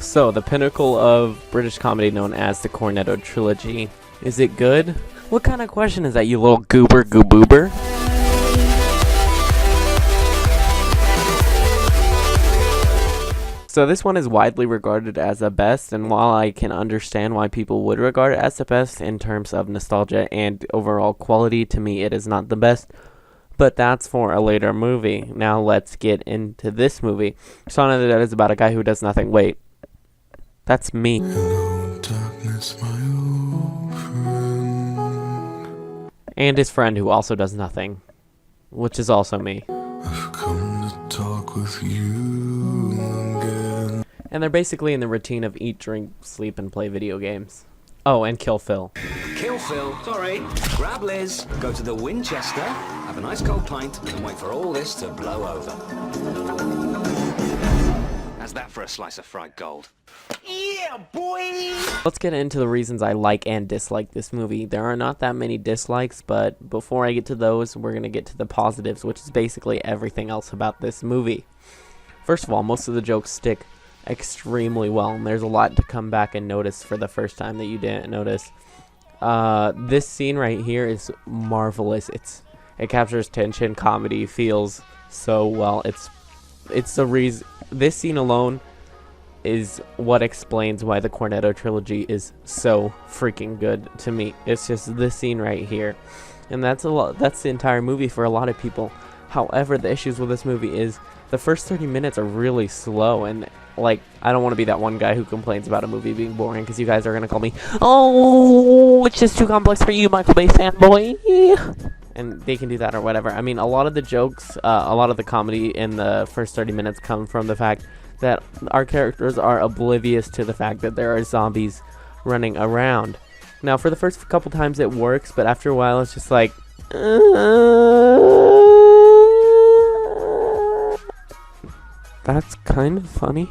So, the pinnacle of British comedy known as the Cornetto Trilogy. Is it good? What kind of question is that, you little goober? So this one is widely regarded as the best, and while I can understand why people would regard it as the best in terms of nostalgia and overall quality, to me it is not the best. But that's for a later movie. Now let's get into this movie. Shaun of the Dead is about a guy who does nothing. Wait. That's me. Hello, darkness, my old friend. And his friend who also does nothing. Which is also me. I've come to talk with you again. And they're basically in the routine of eat, drink, sleep, and play video games. Oh, and kill Phil. Kill Phil, sorry. Grab Liz, go to the Winchester, have a nice cold pint, and wait for all this to blow over. How's that for a slice of fried gold? Yeah, boy! Let's get into the reasons I like and dislike this movie. There are not that many dislikes, but before I get to those, we're going to get to the positives, which is basically everything else about this movie. First of all, most of the jokes stick extremely well, and there's a lot to come back and notice for the first time that you didn't notice. This scene right here is marvelous. It captures tension, comedy, feels so well. It's the reason. This scene alone is what explains why the Cornetto trilogy is so freaking good to me. It's just this scene right here, and that's the entire movie for a lot of people. However, the issues with this movie is the first 30 minutes are really slow, and like, I don't want to be that one guy who complains about a movie being boring, because you guys are going to call me, oh, it's just too complex for you, Michael Bay fanboy. And they can do that or whatever. I mean, a lot of the jokes, a lot of the comedy in the first 30 minutes come from the fact that our characters are oblivious to the fact that there are zombies running around. Now, for the first couple times it works, but after a while it's just like, that's kind of funny.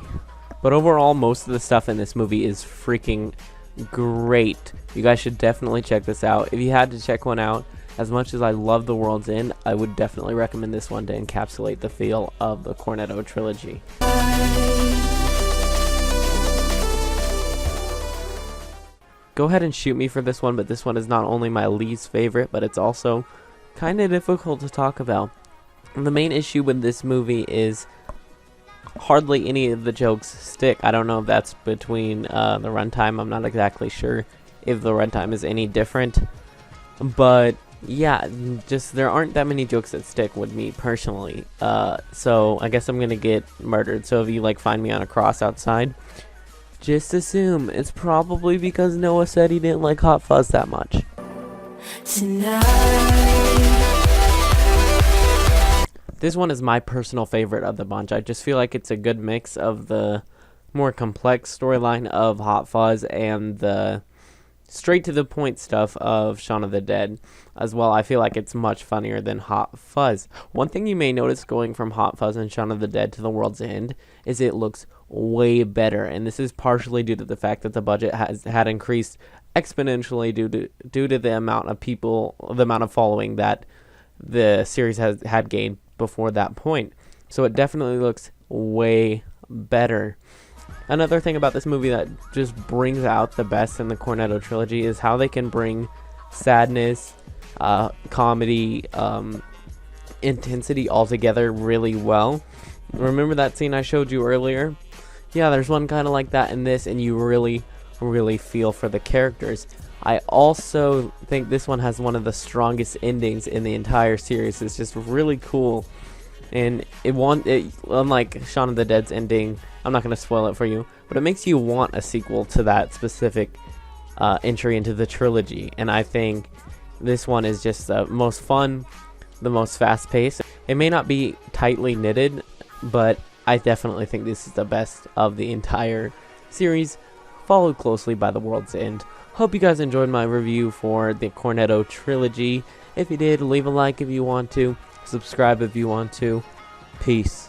But overall, most of the stuff in this movie is freaking great. You guys should definitely check this out. If you had to check one out, as much as I love The World's End, I would definitely recommend this one to encapsulate the feel of the Cornetto trilogy. Go ahead and shoot me for this one, but this one is not only my least favorite, but it's also kind of difficult to talk about. The main issue with this movie is hardly any of the jokes stick. I don't know if that's between the runtime. I'm not exactly sure if the runtime is any different, but yeah, just there aren't that many jokes that stick with me personally. So I guess I'm gonna get murdered. So if you like find me on a cross outside, just assume it's probably because Noah said he didn't like Hot Fuzz that much. This one is my personal favorite of the bunch. I just feel like it's a good mix of the more complex storyline of Hot Fuzz and the straight to the point stuff of Shaun of the Dead as well. I feel like it's much funnier than Hot Fuzz. One thing you may notice going from Hot Fuzz and Shaun of the Dead to The World's End is it looks way better, and this is partially due to the fact that the budget had increased exponentially due to the amount of people, the amount of following that the series had gained before that point. So it definitely looks way better. Another thing about this movie that just brings out the best in the Cornetto trilogy is how they can bring sadness, comedy, intensity all together really well. Remember that scene I showed you earlier? Yeah, there's one kind of like that in this, and you really feel for the characters. I also think this one has one of the strongest endings in the entire series. It's just really cool, and unlike Shaun of the Dead's ending, I'm not going to spoil it for you, but it makes you want a sequel to that specific entry into the trilogy. And I think this one is just the most fun, the most fast-paced. It may not be tightly knitted, but I definitely think this is the best of the entire series, followed closely by The World's End. Hope you guys enjoyed my review for the Cornetto trilogy. If you did, leave a like if you want to, subscribe if you want to. Peace.